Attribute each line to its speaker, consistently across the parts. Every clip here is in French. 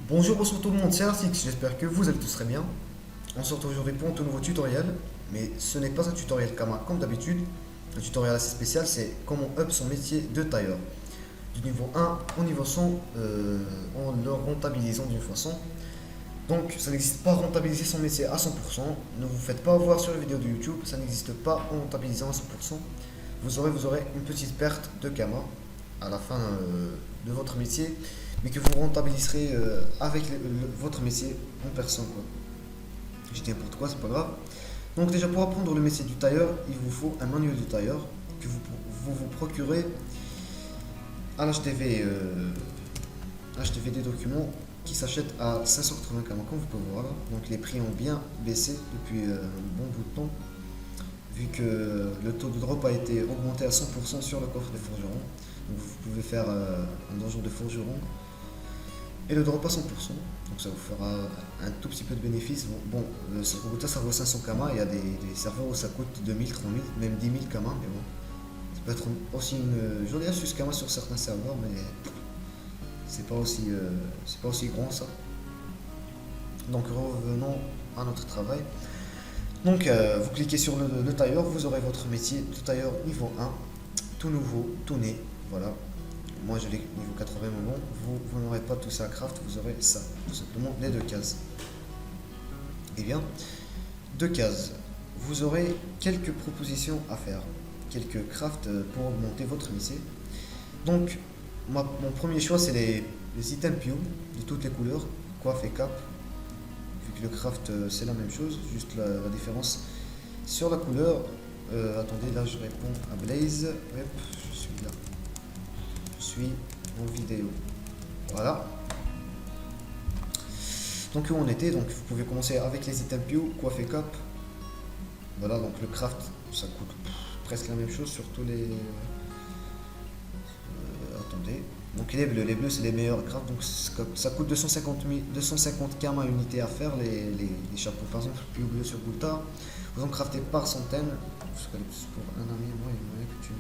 Speaker 1: Bonjour, bonsoir tout le monde, c'est Artix, j'espère que vous allez tous très bien. On se retrouve aujourd'hui pour un tout nouveau tutoriel, mais ce n'est pas un tutoriel comme d'habitude. Un tutoriel assez spécial, c'est comment up son métier de tailleur. Du niveau 1 au niveau 100, en le rentabilisant d'une façon. Donc ça n'existe pas rentabiliser son métier à 100%. Ne vous faites pas avoir sur les vidéos de YouTube, ça n'existe pas en rentabilisant à 100%. Vous aurez une petite perte de Kama à la fin de votre métier, mais que vous rentabiliserez avec votre métier en personne, quoi. Je dis n'importe quoi, c'est pas grave. Donc déjà pour apprendre le métier du tailleur, il vous faut un manuel de tailleur que vous procurez à l'HTV, HTV des documents qui s'achètent à 580 comme vous pouvez voir. Donc les prix ont bien baissé depuis un bon bout de temps, vu que le taux de drop a été augmenté à 100% sur le coffre des forgerons. Donc vous pouvez faire un donjon de forgeron et le drop à 100%. Donc ça vous fera un tout petit peu de bénéfice. Ce routeur ça vaut 500 kama. Il y a des serveurs où ça coûte 2000, 3000, même 10 000 kama. Mais bon, ça peut être aussi une jolie astuce kama sur certains serveurs, mais c'est pas aussi grand ça. Donc revenons à notre travail. Donc vous cliquez sur le tailleur, vous aurez votre métier de tailleur niveau 1, tout nouveau, tout né. Voilà. Moi je l'ai niveau 80, mais bon, vous n'aurez pas tout ça à craft, vous aurez ça, tout simplement les deux cases. Et bien, deux cases. Vous aurez quelques propositions à faire, quelques crafts pour augmenter votre métier. Donc, mon premier choix c'est les items Pio de toutes les couleurs, coiffe et cap. Vu que le craft c'est la même chose, juste la différence sur la couleur. Attendez, là je réponds à Blaze. Hop, je suis là. Je suis en vidéo. Voilà. Donc où on était, donc vous pouvez commencer avec les items Pio, coiffe et cap. Voilà, donc le craft ça coûte presque la même chose sur tous les. Attendez. Donc les bleus c'est les meilleurs crafts, donc ça coûte 250 kama unité à faire les chapeaux. Par exemple, Pio bleu sur Gulta, vous en craftez par centaines. Pour un ami, moi il y a moyen que tu.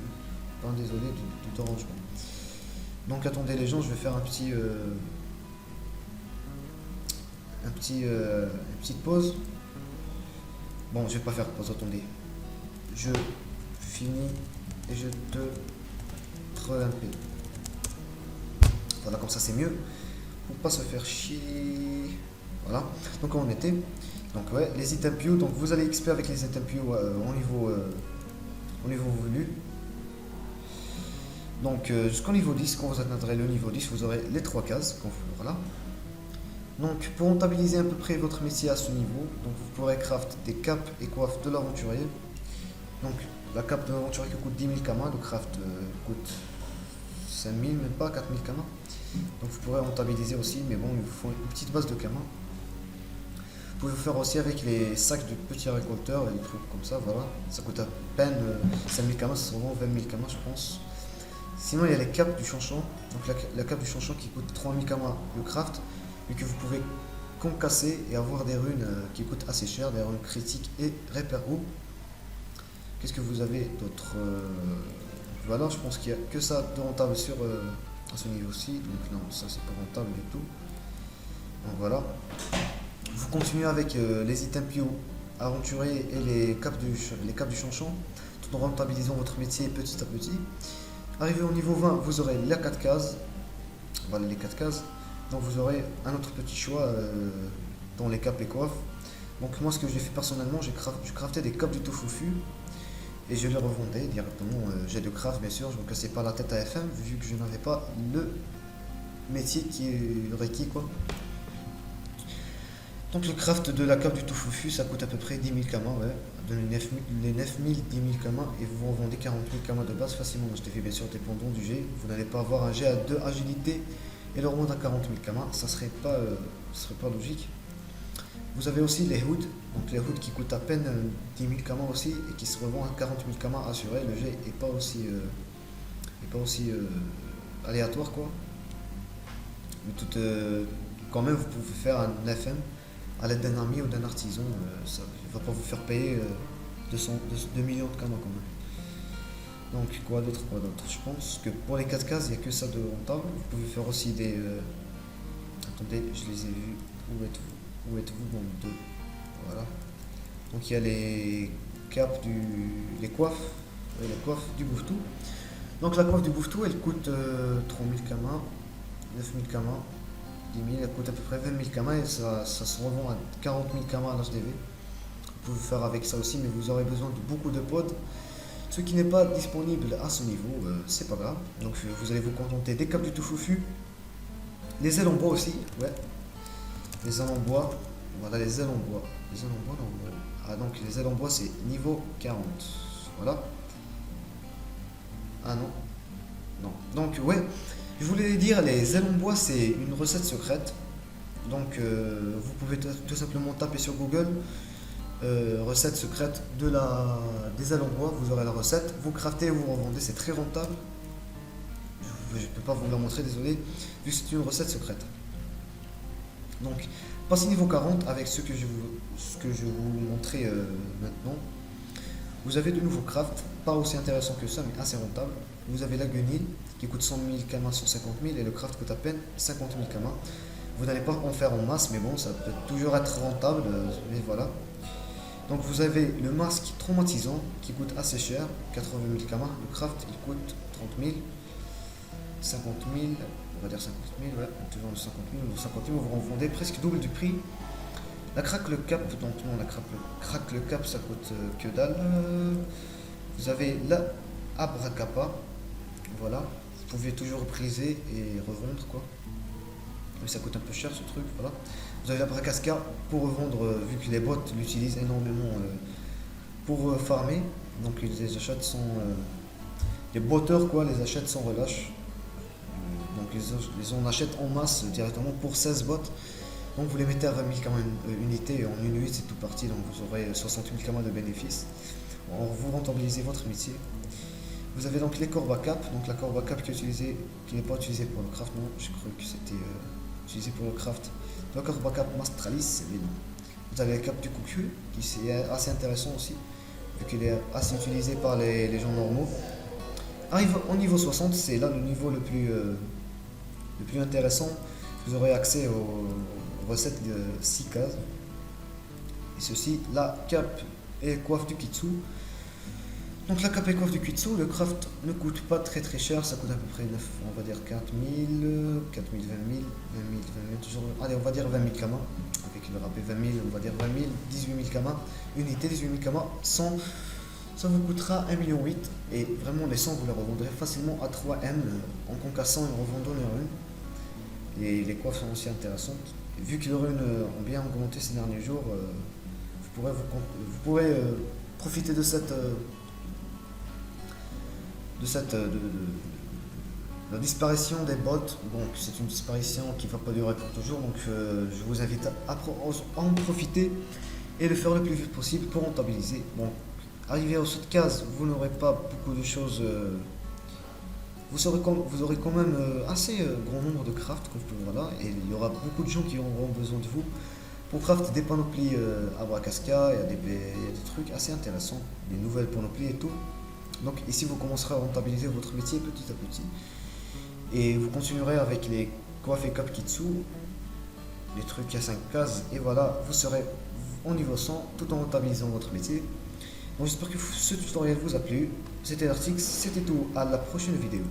Speaker 1: Pas désolé du dérangement. Donc attendez les gens, je vais faire une petite pause. Bon, je vais pas faire pause, attendez. Je finis et je te re-MP. Voilà, comme ça c'est mieux. Pour pas se faire chier. Voilà. Donc on était. Donc ouais, les items Pio. Donc vous allez XP avec les items Pio au niveau voulu. Donc jusqu'au niveau 10, quand vous atteindrez le niveau 10, vous aurez les trois cases. Voilà. Donc pour rentabiliser à peu près votre métier à ce niveau, donc vous pourrez craft des capes et coiffes de l'aventurier. Donc la cape de l'aventurier qui coûte 10 000 kama, le craft coûte 5 000, même pas 4 000 kama. Donc vous pourrez rentabiliser aussi, mais bon, il vous faut une petite base de kama. Vous pouvez faire aussi avec les sacs de petits récolteurs et des trucs comme ça, voilà. Ça coûte à peine 5 000 kama, ça se vend 20 000 kama je pense. Sinon il y a les capes du chanchon, donc la cape du chanchon qui coûte 3 000 kama le craft, mais que vous pouvez concasser et avoir des runes qui coûtent assez cher, des runes critiques et repère où. Qu'est-ce que vous avez d'autre Voilà, je pense qu'il n'y a que ça de rentable à ce niveau-ci, donc non, ça c'est pas rentable du tout. Donc voilà. Vous continuez avec les items Pio aventuriers et les capes du chanchon, tout en rentabilisant votre métier petit à petit. Arrivé au niveau 20, vous aurez les 4 cases. Voilà les 4 cases. Donc vous aurez un autre petit choix dans les capes et coiffes. Donc moi ce que j'ai fait personnellement, je craftais des capes du tofufu et je les revendais directement. J'ai de craft bien sûr, je ne me cassais pas la tête à FM vu que je n'avais pas le métier qui est requis quoi. Donc le craft de la cape du tofufu ça coûte à peu près 10 000 kama, ouais. De les 9 000, 10 000 kama et vous revendez 40 000 kama de base facilement. Je t'ai fait bien sûr dépendant du jet. Vous n'allez pas avoir un jet à 2 agilité et le revendre à 40 000 kama, ça serait pas logique. Vous avez aussi les hoods, donc les hoods qui coûtent à peine 10 000 kama aussi et qui se revendent à 40 000 kama assuré. Le jet est pas aussi aléatoire quoi. Mais quand même vous pouvez faire un FM à l'aide d'un ami ou d'un artisan, ça ne va pas vous faire payer 2 millions de kama quand même. Donc quoi d'autre. Je pense que pour les 4 cases, il n'y a que ça de rentable. Vous pouvez faire aussi des. Attendez, je les ai vus. Où êtes-vous, bande de... Voilà. Donc il y a les capes les coiffes. Oui, les coiffes du bouffetou. Donc la coiffe du bouffetou, elle coûte 3000 kamas, 9000 kamas, 10 000, elle coûte à peu près 20 000 kamas et ça se revend à 40 000 kamas à l'HDV. Vous pouvez faire avec ça aussi, mais vous aurez besoin de beaucoup de pods. Ce qui n'est pas disponible à ce niveau, c'est pas grave. Donc vous allez vous contenter des capes du tout foufou. Les ailes en bois aussi, ouais. Les ailes en bois, voilà les ailes en bois. Les ailes en bois, non. Ah donc les ailes en bois c'est niveau 40. Voilà. Ah non. Non. Donc ouais, je voulais dire les ailes en bois c'est une recette secrète. Donc vous pouvez tout simplement taper sur Google recette secrète des ailes en bois, vous aurez la recette, vous craftez et vous revendez, c'est très rentable. Je ne peux pas vous la montrer, désolé, vu que c'est une recette secrète. Donc, passez niveau 40 avec ce que je vais vous montrer maintenant. Vous avez de nouveaux crafts, pas aussi intéressant que ça, mais assez rentable. Vous avez la guenille qui coûte 100 000 kamas, 150 000 et le craft coûte à peine 50 000 kamas. Vous n'allez pas en faire en masse, mais bon, ça peut toujours être rentable, mais voilà. Donc vous avez le masque traumatisant qui coûte assez cher, 80 000 kamas. Le craft il coûte 30 000, 50 000, on va dire 50 000, ouais, toujours 50 000, 50 000, vous en vendez presque double du prix. La craque-le cap, donc non, la craque-le cap ça coûte que dalle. Vous avez la abracapa, voilà, vous pouvez toujours repriser et revendre quoi. Mais ça coûte un peu cher ce truc, voilà. Vous avez la Bracasca pour revendre, vu que les bots l'utilisent énormément pour farmer. Donc ils les achètent sans... les botteurs quoi, les achètent sans relâche. Donc les on achète en masse directement pour 16 bots. Donc vous les mettez à 20 000 kamas unité et en une nuit c'est tout parti. Donc vous aurez 60 000 kamas de bénéfices. Vous rentabilisez votre métier. Vous avez donc les cordes à cap. Donc la corde à cap qui n'est pas utilisée pour le craft, non, je crois que c'était utilisé pour le craft. La corde à cap Mastralis, mais non. Vous avez la cape du cocu qui est assez intéressant aussi, vu qu'elle est assez utilisée par les gens normaux. Arrive au niveau 60, c'est là le niveau le plus intéressant. Vous aurez accès aux recettes de 6 cases. Et ceci, la cape et coiffe du Kitsu. Donc la cape et coiffe du Kitsu, le craft ne coûte pas très cher, ça coûte à peu près 9, on va dire 4000, 20 000, toujours, allez on va dire 20 000 kamas, avec le râpé 20 000, on va dire 20 000, 18 000 kamas, unité 18 000 kamas, 100, ça vous coûtera 1,8 million et vraiment les 100 vous les revendrez facilement à 3M en concassant et en revendant les runes. Les coiffes sont aussi intéressantes, vu que les runes ont bien augmenté ces derniers jours, vous pourrez profiter de la disparition des bots. Donc c'est une disparition qui ne va pas durer pour toujours, donc je vous invite à en profiter et le faire le plus vite possible pour rentabiliser. Bon, arrivé à cette case, vous n'aurez pas beaucoup de choses, vous aurez quand même assez grand nombre de crafts, voilà, et il y aura beaucoup de gens qui auront besoin de vous pour craft des panoplies à Bracasca. Il y a des trucs assez intéressants, des nouvelles panoplies et tout. Donc ici vous commencerez à rentabiliser votre métier petit à petit. Et vous continuerez avec les coiffes et cap Kitsu, les trucs à 5 cases, et voilà, vous serez au niveau 100 tout en rentabilisant votre métier. Donc j'espère que ce tutoriel vous a plu. C'était l'article, c'était tout, à la prochaine vidéo.